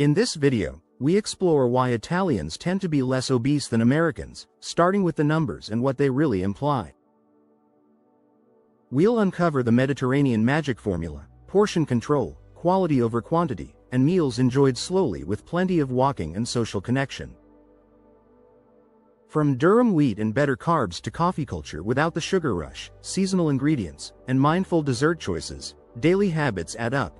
In this video, we explore why Italians tend to be less obese than Americans, starting with the numbers and what they really imply. We'll uncover the Mediterranean magic formula, portion control, quality over quantity, and meals enjoyed slowly with plenty of walking and social connection. From durum wheat and better carbs to coffee culture without the sugar rush, seasonal ingredients, and mindful dessert choices, daily habits add up.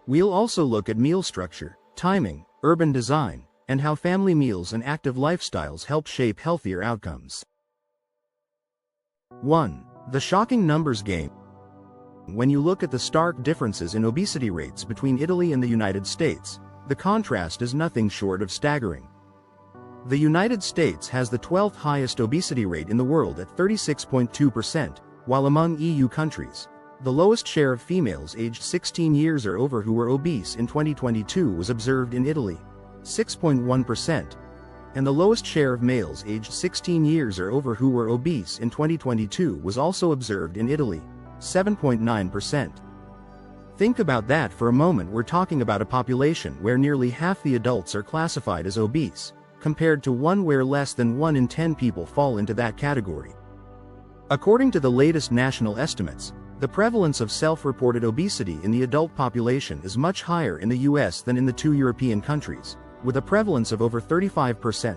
We'll also look at meal structure, timing, urban design, and how family meals and active lifestyles help shape healthier outcomes. 1. The shocking numbers game. When you look at the stark differences in obesity rates between Italy and the United States, the contrast is nothing short of staggering. The United States has the 12th highest obesity rate in the world at 36.2%, while among EU countries, the lowest share of females aged 16 years or over who were obese in 2022 was observed in Italy, 6.1%, and the lowest share of males aged 16 years or over who were obese in 2022 was also observed in Italy, 7.9%. Think about that for a moment. We're talking about a population where nearly half the adults are classified as obese, compared to one where less than 1 in 10 people fall into that category. According to the latest national estimates, the prevalence of self-reported obesity in the adult population is much higher in the US than in the two European countries, with a prevalence of over 35%,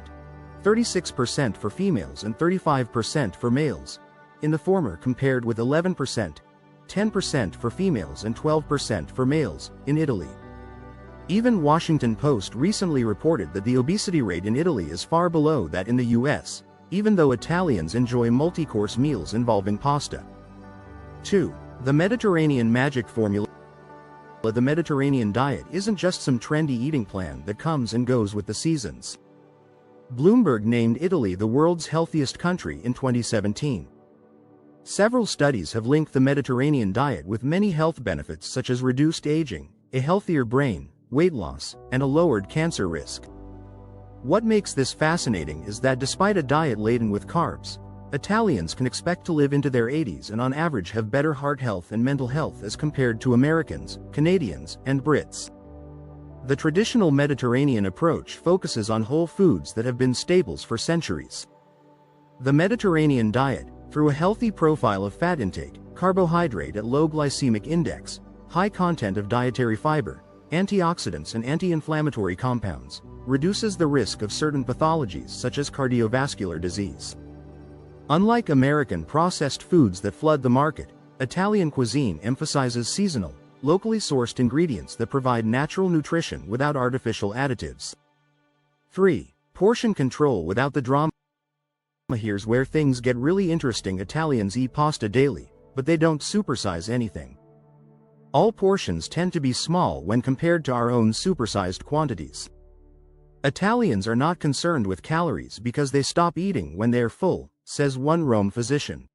36% for females and 35% for males, in the former compared with 11%, 10% for females and 12% for males, in Italy. Even Washington Post recently reported that the obesity rate in Italy is far below that in the US, even though Italians enjoy multi-course meals involving pasta. 2. The Mediterranean magic formula. The Mediterranean diet isn't just some trendy eating plan that comes and goes with the seasons. Bloomberg named Italy the world's healthiest country in 2017. Several studies have linked the Mediterranean diet with many health benefits such as reduced aging, a healthier brain, weight loss, and a lowered cancer risk. What makes this fascinating is that despite a diet laden with carbs, Italians can expect to live into their 80s and on average have better heart health and mental health as compared to Americans, Canadians, and Brits. The traditional Mediterranean approach focuses on whole foods that have been staples for centuries. The Mediterranean diet, through a healthy profile of fat intake, carbohydrate at low glycemic index, high content of dietary fiber, antioxidants and anti-inflammatory compounds, reduces the risk of certain pathologies such as cardiovascular disease. Unlike American processed foods that flood the market, Italian cuisine emphasizes seasonal, locally sourced ingredients that provide natural nutrition without artificial additives. 3. Portion control without the drama. Here's where things get really interesting. Italians eat pasta daily, but they don't supersize anything. All portions tend to be small when compared to our own supersized quantities. Italians are not concerned with calories because they stop eating when they're full, says one Rome physician.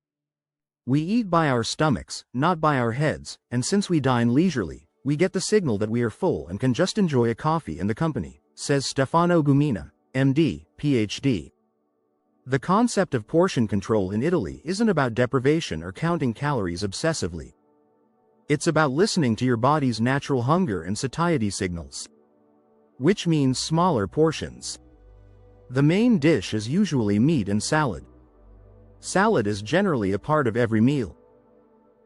We eat by our stomachs, not by our heads, and since we dine leisurely, we get the signal that we are full and can just enjoy a coffee in the company, says Stefano Gumina, MD, PhD. The concept of portion control in Italy isn't about deprivation or counting calories obsessively. It's about listening to your body's natural hunger and satiety signals. Which means smaller portions. The main dish is usually meat and salad. Salad is generally a part of every meal.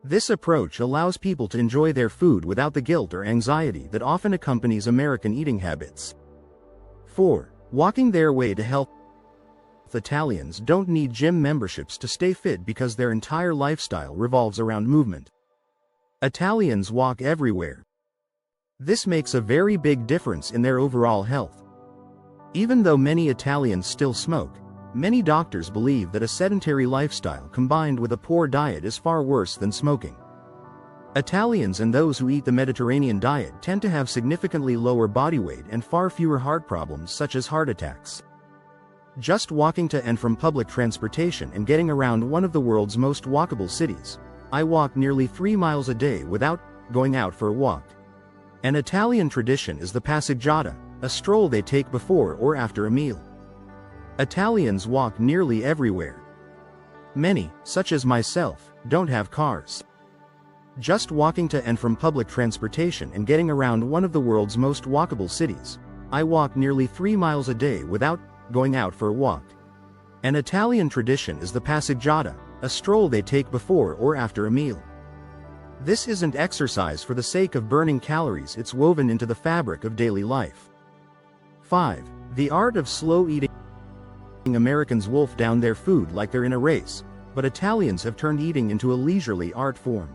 This approach allows people to enjoy their food without the guilt or anxiety that often accompanies American eating habits. 4. Walking their way to health. Italians don't need gym memberships to stay fit because their entire lifestyle revolves around movement. Italians walk everywhere. This makes a very big difference in their overall health. Even though many Italians still smoke, many doctors believe that a sedentary lifestyle combined with a poor diet is far worse than smoking. Italians and those who eat the Mediterranean diet tend to have significantly lower body weight and far fewer heart problems such as heart attacks. Just walking to and from public transportation and getting around one of the world's most walkable cities, I walk nearly 3 miles a day without going out for a walk. An Italian tradition is the passeggiata, a stroll they take before or after a meal. Italians walk nearly everywhere. Many, such as myself, don't have cars. Just walking to and from public transportation and getting around one of the world's most walkable cities. I walk nearly 3 miles a day without going out for a walk. An Italian tradition is the passeggiata, a stroll they take before or after a meal. This isn't exercise for the sake of burning calories, it's woven into the fabric of daily life. 5. The art of slow eating. Americans wolf down their food like they're in a race, but Italians have turned eating into a leisurely art form.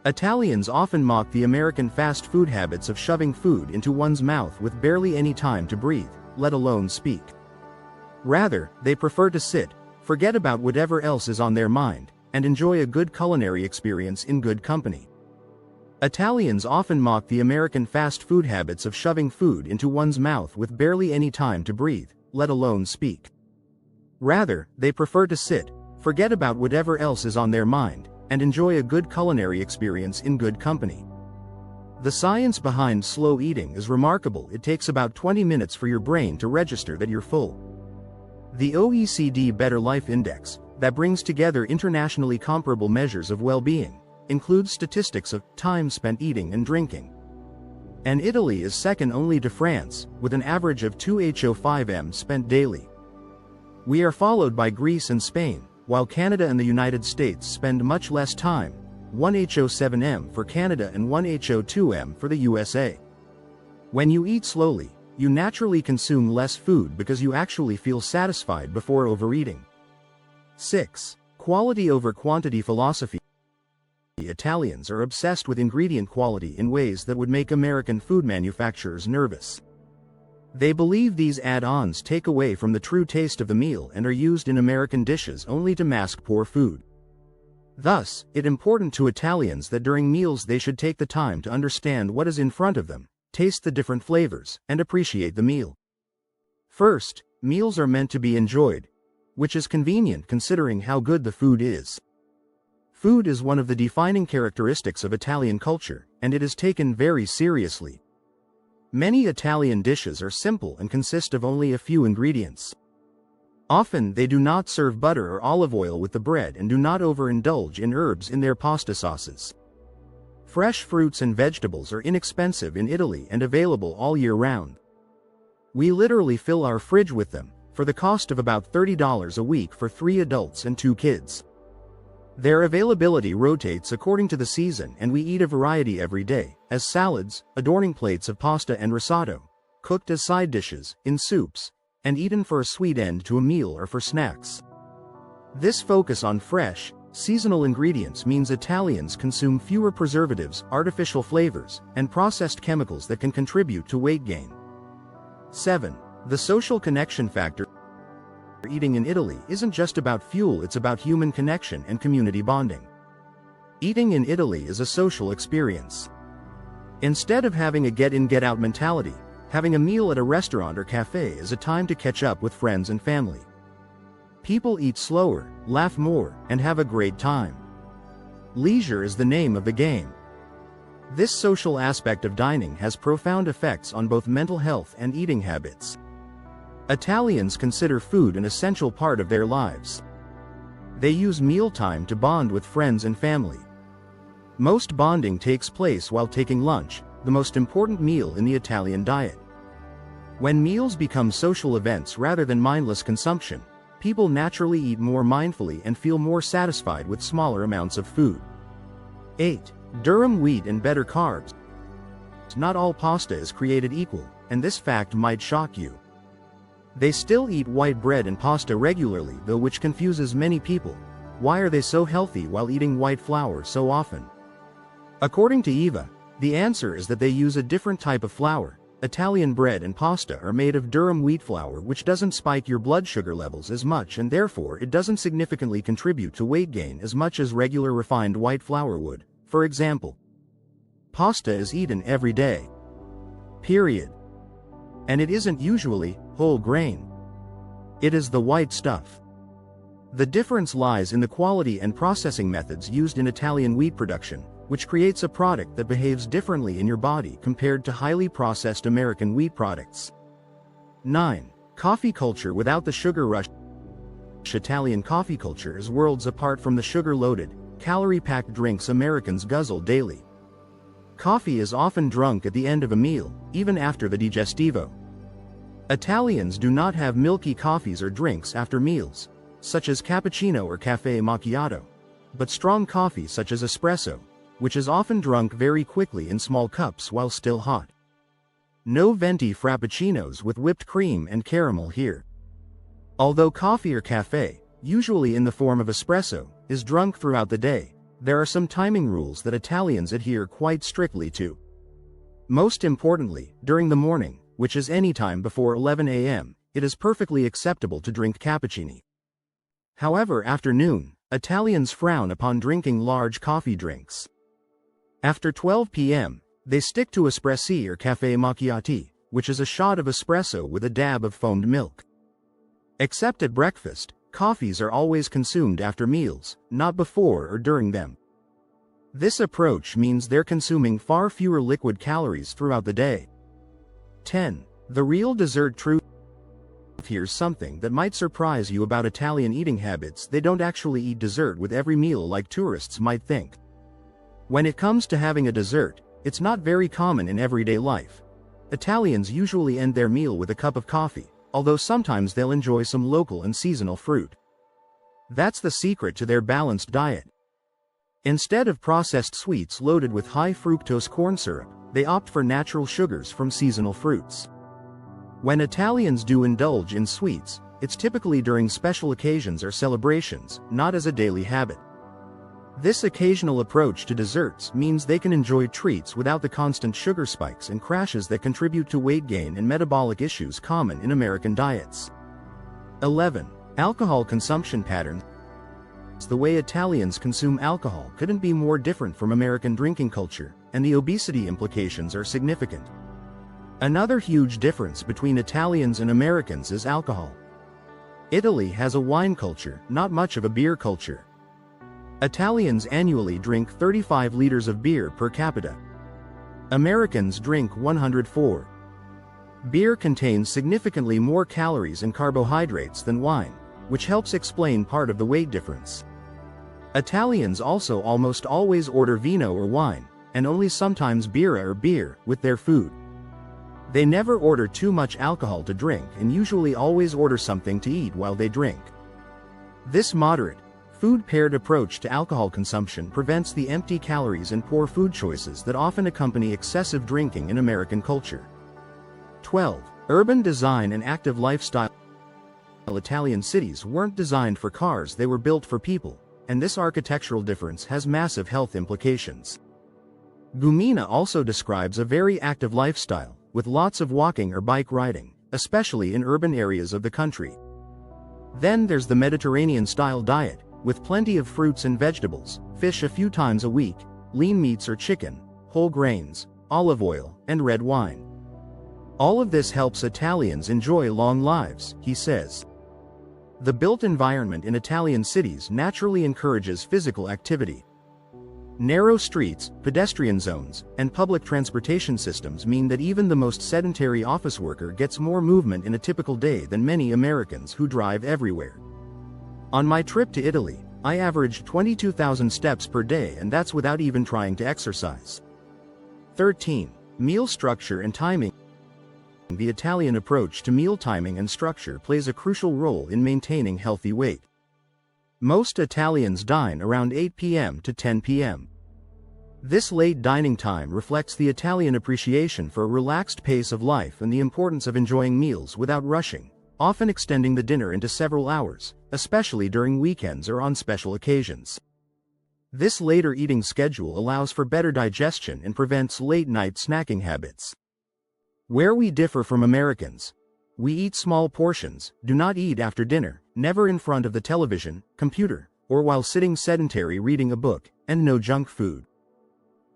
Italians often mock the American fast food habits of shoving food into one's mouth with barely any time to breathe, let alone speak. Rather, they prefer to sit, forget about whatever else is on their mind, and enjoy a good culinary experience in good company. Italians often mock the American fast food habits of shoving food into one's mouth with barely any time to breathe, let alone speak. Rather, they prefer to sit, forget about whatever else is on their mind, and enjoy a good culinary experience in good company. The science behind slow eating is remarkable. It takes about 20 minutes for your brain to register that you're full. The OECD Better Life Index, that brings together internationally comparable measures of well-being, includes statistics of time spent eating and drinking. And Italy is second only to France, with an average of 2h05 m spent daily. We are followed by Greece and Spain, while Canada and the United States spend much less time, 1h07 m for Canada and 1h02 m for the USA. When you eat slowly, you naturally consume less food because you actually feel satisfied before overeating. 6. Quality over quantity philosophy. Italians are obsessed with ingredient quality in ways that would make American food manufacturers nervous. They believe these add-ons take away from the true taste of the meal and are used in American dishes only to mask poor food. Thus, it's important to Italians that during meals they should take the time to understand what is in front of them, taste the different flavors, and appreciate the meal. First, meals are meant to be enjoyed, which is convenient considering how good the food is. Food is one of the defining characteristics of Italian culture, and it is taken very seriously. Many Italian dishes are simple and consist of only a few ingredients. Often they do not serve butter or olive oil with the bread and do not overindulge in herbs in their pasta sauces. Fresh fruits and vegetables are inexpensive in Italy and available all year round. We literally fill our fridge with them, for the cost of about $30 a week for 3 adults and 2 kids. Their availability rotates according to the season and we eat a variety every day, as salads, adorning plates of pasta and risotto, cooked as side dishes, in soups, and eaten for a sweet end to a meal or for snacks. This focus on fresh, seasonal ingredients means Italians consume fewer preservatives, artificial flavors, and processed chemicals that can contribute to weight gain. 7. The social connection factor. Eating in Italy isn't just about fuel, it's about human connection and community bonding. Eating in Italy is a social experience. Instead of having a get-in get-out mentality, having a meal at a restaurant or cafe is a time to catch up with friends and family. People eat slower, laugh more, and have a great time. Leisure is the name of the game. This social aspect of dining has profound effects on both mental health and eating habits. Italians consider food an essential part of their lives. They use mealtime to bond with friends and family. Most bonding takes place while taking lunch, the most important meal in the Italian diet. When meals become social events rather than mindless consumption, people naturally eat more mindfully and feel more satisfied with smaller amounts of food. 8. Durum wheat and better carbs. Not all pasta is created equal, and this fact might shock you. They still eat white bread and pasta regularly though, which confuses many people. Why are they so healthy while eating white flour so often? According to Eva, the answer is that they use a different type of flour. Italian bread and pasta are made of durum wheat flour, which doesn't spike your blood sugar levels as much and therefore it doesn't significantly contribute to weight gain as much as regular refined white flour would. For example, pasta is eaten every day. Period. And it isn't usually whole grain. It is the white stuff. The difference lies in the quality and processing methods used in Italian wheat production, which creates a product that behaves differently in your body compared to highly processed American wheat products. 9. Coffee culture without the sugar rush. Italian coffee culture is worlds apart from the sugar-loaded, calorie-packed drinks Americans guzzle daily. Coffee is often drunk at the end of a meal, even after the digestivo. Italians do not have milky coffees or drinks after meals, such as cappuccino or caffè macchiato, but strong coffee such as espresso, which is often drunk very quickly in small cups while still hot. No venti frappuccinos with whipped cream and caramel here. Although coffee or cafe, usually in the form of espresso, is drunk throughout the day, there are some timing rules that Italians adhere quite strictly to. Most importantly, during the morning, which is any time before 11 a.m., it is perfectly acceptable to drink cappuccini. However, after noon, Italians frown upon drinking large coffee drinks. After 12 p.m., they stick to espressi or caffè macchiati, which is a shot of espresso with a dab of foamed milk. Except at breakfast, coffees are always consumed after meals, not before or during them. This approach means they're consuming far fewer liquid calories throughout the day. 10. The real dessert truth. Here's something that might surprise you about Italian eating habits: they don't actually eat dessert with every meal like tourists might think. When it comes to having a dessert, it's not very common in everyday life. Italians usually end their meal with a cup of coffee, although sometimes they'll enjoy some local and seasonal fruit. That's the secret to their balanced diet. Instead of processed sweets loaded with high fructose corn syrup, they opt for natural sugars from seasonal fruits. When Italians do indulge in sweets, it's typically during special occasions or celebrations, not as a daily habit. This occasional approach to desserts means they can enjoy treats without the constant sugar spikes and crashes that contribute to weight gain and metabolic issues common in American diets. 11. Alcohol consumption patterns. The way Italians consume alcohol couldn't be more different from American drinking culture, and the obesity implications are significant. Another huge difference between Italians and Americans is alcohol. Italy has a wine culture, not much of a beer culture. Italians annually drink 35 liters of beer per capita. Americans drink 104. Beer contains significantly more calories and carbohydrates than wine, which helps explain part of the weight difference. Italians also almost always order vino or wine, and only sometimes birra or beer, with their food. They never order too much alcohol to drink and usually always order something to eat while they drink. This moderate, food-paired approach to alcohol consumption prevents the empty calories and poor food choices that often accompany excessive drinking in American culture. 12. Urban design and active lifestyle. Italian cities weren't designed for cars, they were built for people, and this architectural difference has massive health implications. Gumina also describes a very active lifestyle, with lots of walking or bike riding, especially in urban areas of the country. Then there's the Mediterranean-style diet, with plenty of fruits and vegetables, fish a few times a week, lean meats or chicken, whole grains, olive oil, and red wine. All of this helps Italians enjoy long lives, he says. The built environment in Italian cities naturally encourages physical activity. Narrow streets, pedestrian zones, and public transportation systems mean that even the most sedentary office worker gets more movement in a typical day than many Americans who drive everywhere. On my trip to Italy, I averaged 22,000 steps per day, and that's without even trying to exercise. 13. Meal structure and timing. The Italian approach to meal timing and structure plays a crucial role in maintaining healthy weight. Most Italians dine around 8 p.m. to 10 p.m. This late dining time reflects the Italian appreciation for a relaxed pace of life and the importance of enjoying meals without rushing, often extending the dinner into several hours, especially during weekends or on special occasions. This later eating schedule allows for better digestion and prevents late-night snacking habits. Where we differ from Americans: we eat small portions, do not eat after dinner, never in front of the television, computer, or while sitting sedentary reading a book, and no junk food.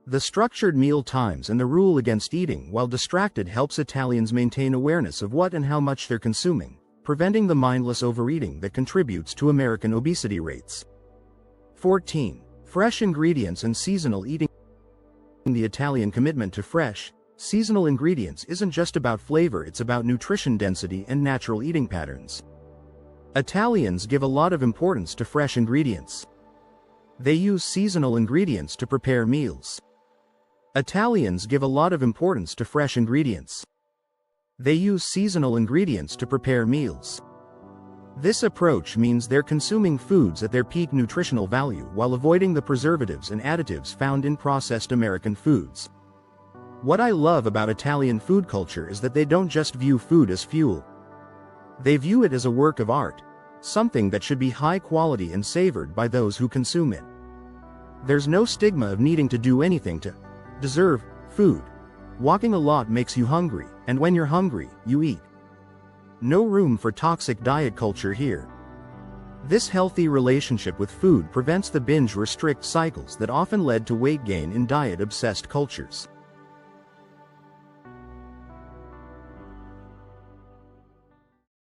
The structured meal times and the rule against eating while distracted helps Italians maintain awareness of what and how much they're consuming, preventing the mindless overeating that contributes to American obesity rates. 14. Fresh ingredients and seasonal eating. The Italian commitment to fresh, seasonal ingredients isn't just about flavor, it's about nutrition density and natural eating patterns. Italians give a lot of importance to fresh ingredients. They use seasonal ingredients to prepare meals. Italians give a lot of importance to fresh ingredients. They use seasonal ingredients to prepare meals. This approach means they're consuming foods at their peak nutritional value while avoiding the preservatives and additives found in processed American foods. What I love about Italian food culture is that they don't just view food as fuel. They view it as a work of art, something that should be high quality and savored by those who consume it. There's no stigma of needing to do anything to deserve food. Walking a lot makes you hungry, and when you're hungry, you eat. No room for toxic diet culture here. This healthy relationship with food prevents the binge-restrict cycles that often led to weight gain in diet-obsessed cultures.